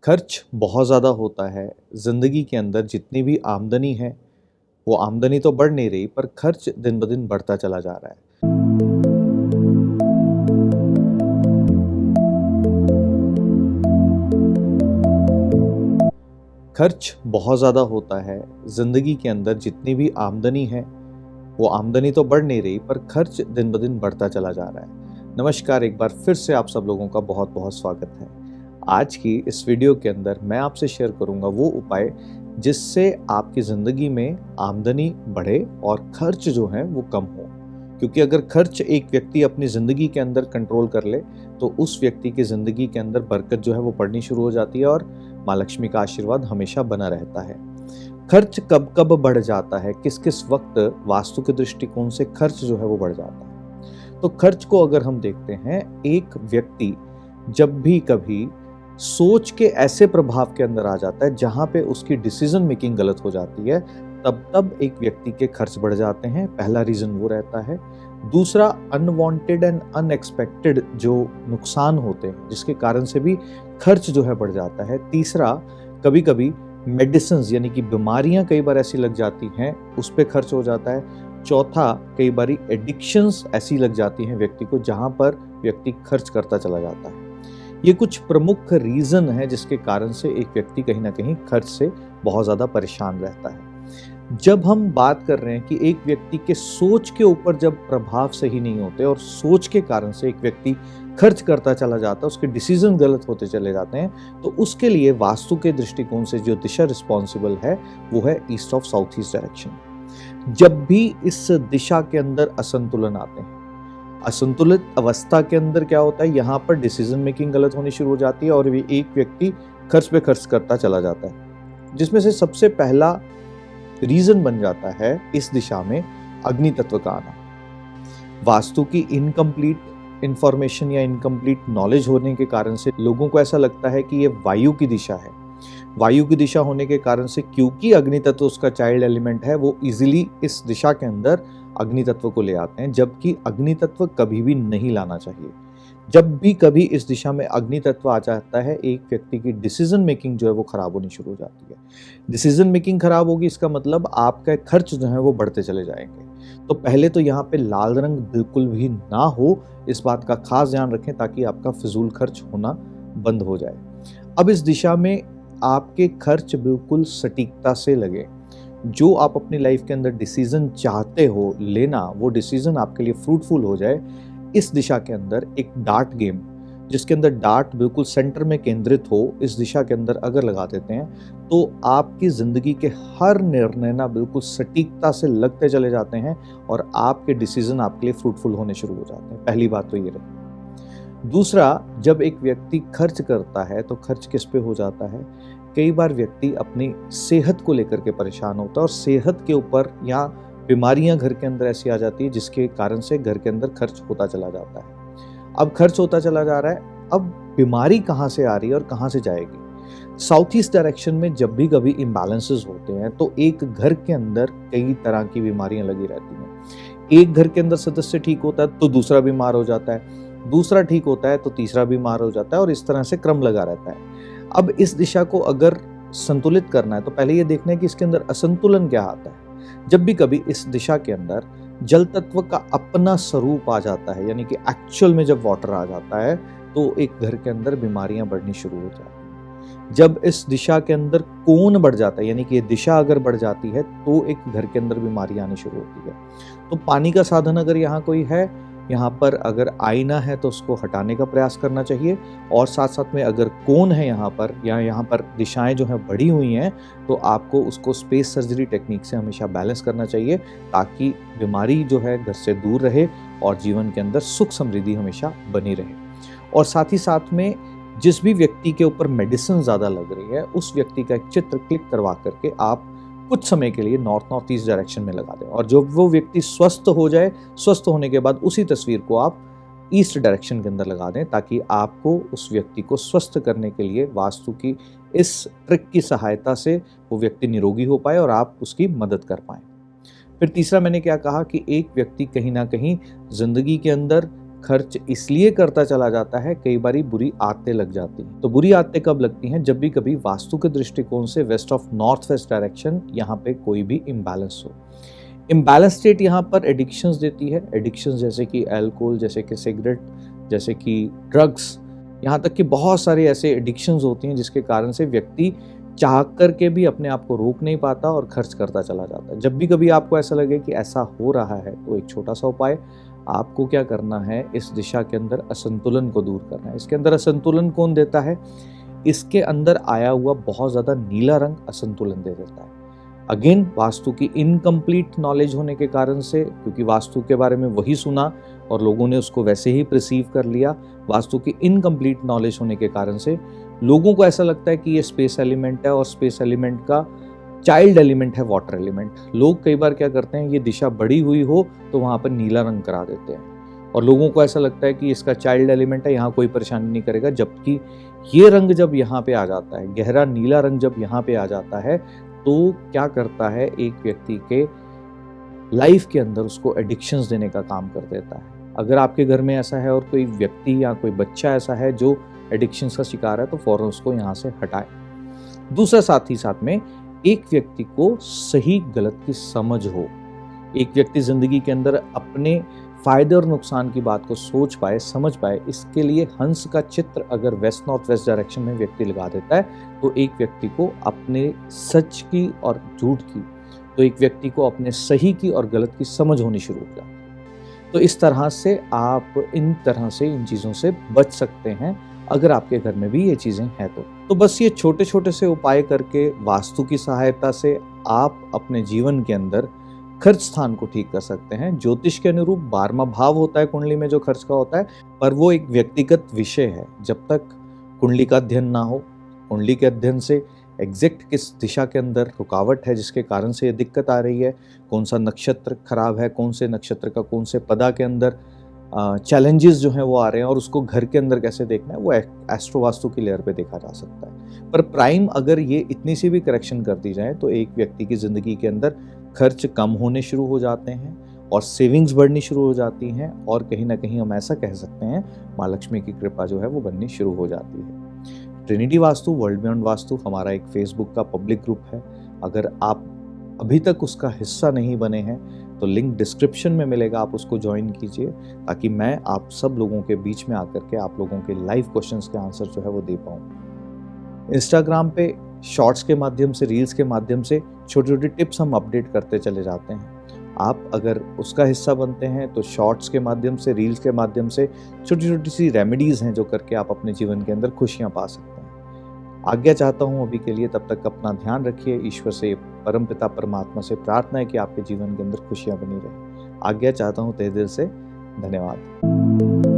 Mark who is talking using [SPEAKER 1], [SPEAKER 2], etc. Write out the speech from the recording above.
[SPEAKER 1] खर्च बहुत ज़्यादा होता है। ज़िंदगी के अंदर जितनी भी आमदनी है, वो आमदनी तो बढ़ नहीं रही पर खर्च दिन-ब-दिन बढ़ता चला जा रहा है। खर्च बहुत ज़्यादा होता है। ज़िंदगी के अंदर जितनी भी आमदनी है, वो आमदनी तो बढ़ नहीं रही पर खर्च दिन-ब-दिन बढ़ता चला जा रहा है। नमस्कार, एक बार फिर से आप सब लोगों का बहुत-बहुत स्वागत है। आज की इस वीडियो के अंदर मैं आपसे शेयर करूँगा वो उपाय जिससे आपकी ज़िंदगी में आमदनी बढ़े और खर्च जो हैं वो कम हो। क्योंकि अगर खर्च एक व्यक्ति अपनी ज़िंदगी के अंदर कंट्रोल कर ले, तो उस व्यक्ति की ज़िंदगी के अंदर बरकत जो है वो बढ़नी शुरू हो जाती है और माँ लक्ष्मी का आशीर्वाद हमेशा बना रहता है। खर्च कब-कब बढ़ जाता है, किस-किस वक़्त वास्तु के दृष्टिकोण से खर्च जो है वो बढ़ जाता है। तो खर्च को अगर हम देखते हैं, एक व्यक्ति जब भी कभी सोच के ऐसे प्रभाव के अंदर आ जाता है जहाँ पे उसकी डिसीज़न मेकिंग गलत हो जाती है, तब एक व्यक्ति के खर्च बढ़ जाते हैं। पहला रीज़न वो रहता है। दूसरा, अनवांटेड एंड अनएक्सपेक्टेड जो नुकसान होते हैं, जिसके कारण से भी खर्च जो है बढ़ जाता है। तीसरा, कभी-कभी मेडिसिन्स यानी कि बीमारियाँ कई बार ऐसी लग जाती हैं, उस पे खर्च हो जाता है। चौथा, कई बारी एडिक्शंस ऐसी लग जाती हैं व्यक्ति को, जहाँ पर व्यक्ति खर्च करता चला जाता है। ये कुछ प्रमुख रीज़न है जिसके कारण से एक व्यक्ति कहीं न कहीं खर्च से बहुत ज़्यादा परेशान रहता है। जब हम बात कर रहे हैं कि एक व्यक्ति के सोच के ऊपर जब प्रभाव सही नहीं होते और सोच के कारण से एक व्यक्ति खर्च करता चला जाता है, उसके डिसीजन गलत होते चले जाते हैं, तो उसके लिए वास्तु के दृष्टिकोण से जो दिशा रिस्पॉन्सिबल है, वो है east of south east direction. जब भी इस दिशा के अंदर असंतुलन आते हैं, असंतुलित अवस्था के अंदर क्या होता है, यहाँ पर डिसीजन मेकिंग गलत होनी शुरू हो जाती है और एक व्यक्ति खर्च पे खर्च करता चला जाता है। जिसमें से सबसे पहला रीजन बन जाता है इस दिशा में अग्नि तत्व का आना। वास्तु की इनकम्प्लीट इंफॉर्मेशन या इनकम्प्लीट नॉलेज होने के कारण से लोगों को ऐसा लगता है कि ये वायु की दिशा है। वायु की दिशा होने के कारण से, क्योंकि अग्नि तत्व उसका चाइल्ड एलिमेंट है, वो इजीली इस दिशा के अंदर अग्नि तत्व को ले आते हैं, जबकि अग्नि तत्व कभी भी नहीं लाना चाहिए। जब भी कभी इस दिशा में अग्नि तत्व आ जाता है, एक व्यक्ति की डिसीजन मेकिंग जो है वो खराब होनी शुरू हो जाती है। डिसीजन मेकिंग खराब होगी, इसका मतलब आपका खर्च जो है वो बढ़ते चले जाएंगे। तो पहले तो यहाँ पे लाल रंग बिल्कुल भी ना हो, इस बात का खास ध्यान रखें ताकि आपका फिजूल खर्च होना बंद हो जाए। अब इस दिशा में आपके खर्च बिल्कुल सटीकता से लगे। जो आप अपनी लाइफ के अंदर डिसीजन चाहते हो लेना, वो डिसीजन आपके लिए फ्रूटफुल हो जाए। इस दिशा के अंदर एक डार्ट गेम, जिसके अंदर डार्ट बिल्कुल सेंटर में केंद्रित हो, इस दिशा के अंदर अगर लगा देते हैं, तो आपकी ज़िंदगी के हर निर्णय ना बिल्कुल सटीकता से लगते चले जाते हैं और आपके डिसीजन आपके लिए फ्रूटफुल होने शुरू हो जाते हैं। पहली बात तो ये रही। दूसरा, जब एक व्यक्ति खर्च करता है तो खर्च किस पे हो जाता है? कई बार व्यक्ति अपनी सेहत को लेकर के परेशान होता है और सेहत के ऊपर या बीमारियां घर के अंदर ऐसी आ जाती है जिसके कारण से घर के अंदर खर्च होता चला जाता है। अब खर्च होता चला जा रहा है, अब बीमारी कहाँ से आ रही है और कहाँ से जाएगी? साउथ ईस्ट डायरेक्शन में जब भी कभी इम्बैलेंसेस होते हैं तो एक घर के अंदर कई तरह की बीमारियां लगी रहती हैं। एक घर के अंदर सदस्य ठीक होता है तो दूसरा बीमार हो जाता है, दूसरा ठीक होता है तो तीसरा बीमार हो जाता है और इस तरह से क्रम लगा रहता है। अब इस दिशा को अगर संतुलित करना है तो पहले ये देखना है कि इसके अंदर असंतुलन क्या आता है। जब भी कभी इस दिशा के अंदर जल तत्व का अपना स्वरूप आ जाता है, यानी कि एक्चुअल में जब वाटर आ जाता है, तो एक घर के अंदर बीमारियां बढ़नी शुरू हो जाती हैं। जब इस दिशा के अंदर कोण बढ़ जाता है, यानी कि ये दिशा अगर बढ़ जाती है, तो एक घर के अंदर बीमारियां आनी शुरू होती है। तो पानी का साधन अगर यहाँ कोई है, यहाँ पर अगर आईना है तो उसको हटाने का प्रयास करना चाहिए और साथ साथ में अगर कोण है यहाँ पर या यहाँ पर दिशाएं जो हैं बढ़ी हुई हैं, तो आपको उसको स्पेस सर्जरी टेक्निक से हमेशा बैलेंस करना चाहिए ताकि बीमारी जो है घर से दूर रहे और जीवन के अंदर सुख समृद्धि हमेशा बनी रहे। और साथ ही साथ में जिस भी व्यक्ति के ऊपर मेडिसिन ज़्यादा लग रही है, उस व्यक्ति का एक चित्र क्लिक करवा करके आप कुछ समय के लिए नॉर्थ ईस्ट डायरेक्शन में लगा दें और जब वो व्यक्ति स्वस्थ हो जाए, स्वस्थ होने के बाद उसी तस्वीर को आप ईस्ट डायरेक्शन के अंदर लगा दें ताकि आपको उस व्यक्ति को स्वस्थ करने के लिए वास्तु की इस ट्रिक की सहायता से वो व्यक्ति निरोगी हो पाए और आप उसकी मदद कर पाएं। फिर तीसरा मैंने क्या कहा कि एक व्यक्ति कहीं ना कहीं जिंदगी के अंदर खर्च इसलिए करता चला जाता है, कई बारी बुरी आदतें लग जाती हैं। तो बुरी आदतें कब लगती हैं? जब भी कभी वास्तु के दृष्टिकोण से west of north west direction यहाँ पे कोई भी इम्बैलेंस हो। इम्बैलेंस स्टेट यहाँ पर एडिक्शंस देती है। एडिक्शंस जैसे कि अल्कोहल, जैसे कि सिगरेट, जैसे कि ड्रग्स, यहाँ तक कि बहुत सारे ऐसे एडिक्शंस होती हैं जिसके कारण से व्यक्ति चाह कर के भी अपने आप को रोक नहीं पाता और खर्च करता चला जाता है। जब भी कभी आपको ऐसा लगे कि ऐसा हो रहा है तो एक छोटा सा उपाय आपको क्या करना है, इस दिशा के अंदर असंतुलन को दूर करना है। इसके अंदर असंतुलन कौन देता है? इसके अंदर आया हुआ बहुत ज़्यादा नीला रंग असंतुलन दे देता है। अगेन वास्तु की इनकम्प्लीट नॉलेज होने के कारण से, क्योंकि वास्तु के बारे में वही सुना और लोगों ने उसको वैसे ही प्रिसीव कर लिया, वास्तु की इनकम्प्लीट नॉलेज होने के कारण से लोगों को ऐसा लगता है कि ये स्पेस एलिमेंट है और स्पेस एलिमेंट का चाइल्ड एलिमेंट है वाटर एलिमेंट। लोग कई बार क्या करते हैं, ये दिशा बड़ी हुई हो तो वहाँ पर नीला रंग करा देते हैं और लोगों को ऐसा लगता है कि इसका चाइल्ड एलिमेंट है, यहाँ कोई परेशानी नहीं करेगा। जबकि ये रंग जब यहाँ पे आ जाता है, गहरा नीला रंग जब यहाँ पे आ जाता है, तो क्या करता है, एक व्यक्ति के लाइफ के अंदर उसको एडिक्शंस देने का काम कर देता है। अगर आपके घर में ऐसा है और कोई व्यक्ति या कोई बच्चा ऐसा है जो एडिक्शंस का शिकार है, तो फौरन उसको यहाँ से हटाएं। दूसरा, साथ ही साथ में एक व्यक्ति को सही गलत की समझ हो। एक व्यक्ति जिंदगी के अंदर अपने फायदे और नुकसान की बात को सोच पाए, समझ पाए, इसके लिए हंस का चित्र अगर वेस्ट नॉर्थ वेस्ट डायरेक्शन में व्यक्ति लगा देता है, तो एक व्यक्ति को अपने सच की और झूठ की, तो एक व्यक्ति को अपने सही की और गलत की समझ होनी शुरू हो जाती है। तो इस तरह से आप इन चीज़ों से बच सकते हैं अगर आपके घर में भी ये चीज़ें हैं तो बस ये छोटे छोटे से उपाय करके वास्तु की सहायता से आप अपने जीवन के अंदर खर्च स्थान को ठीक कर सकते हैं। ज्योतिष के अनुरूप 12वां भाव होता है कुंडली में जो खर्च का होता है, पर वो एक व्यक्तिगत विषय है। जब तक कुंडली का अध्ययन ना हो, कुंडली के अध्ययन से एग्जैक्ट किस दिशा के अंदर रुकावट है जिसके कारण से ये दिक्कत आ रही है, कौन सा नक्षत्र खराब है, कौन से नक्षत्र का कौन से पदा के अंदर चैलेंजेस जो हैं वो आ रहे हैं और उसको घर के अंदर कैसे देखना है, वो एस्ट्रो वास्तु की लेयर पे देखा जा सकता है। पर प्राइम अगर ये इतनी सी भी करेक्शन कर दी जाए तो एक व्यक्ति की ज़िंदगी के अंदर खर्च कम होने शुरू हो जाते हैं और सेविंग्स बढ़नी शुरू हो जाती हैं और कहीं ना कहीं हम ऐसा कह सकते हैं माँ लक्ष्मी की कृपा जो है वो बननी शुरू हो जाती है। Trinity vastu, world beyond vastu हमारा एक फेसबुक का पब्लिक ग्रुप है। अगर आप अभी तक उसका हिस्सा नहीं बने हैं तो लिंक डिस्क्रिप्शन में मिलेगा, आप उसको ज्वाइन कीजिए ताकि मैं आप सब लोगों के बीच में आकर के आप लोगों के लाइव क्वेश्चंस के आंसर जो है वो दे पाऊँ। इंस्टाग्राम पे शॉर्ट्स के माध्यम से, रील्स के माध्यम से छोटी छोटी टिप्स हम अपडेट करते चले जाते हैं। आप अगर उसका हिस्सा बनते हैं तो शॉर्ट्स के माध्यम से, रील्स के माध्यम से छोटी छोटी सी रेमेडीज़ हैं जो करके आप अपने जीवन के अंदर खुशियाँ पा सकते हैं। आज्ञा चाहता हूँ अभी के लिए, तब तक अपना ध्यान रखिए। ईश्वर से, परमपिता परमात्मा से प्रार्थना है कि आपके जीवन के अंदर खुशियाँ बनी रहे। आज्ञा चाहता हूँ तहे दिल से। धन्यवाद।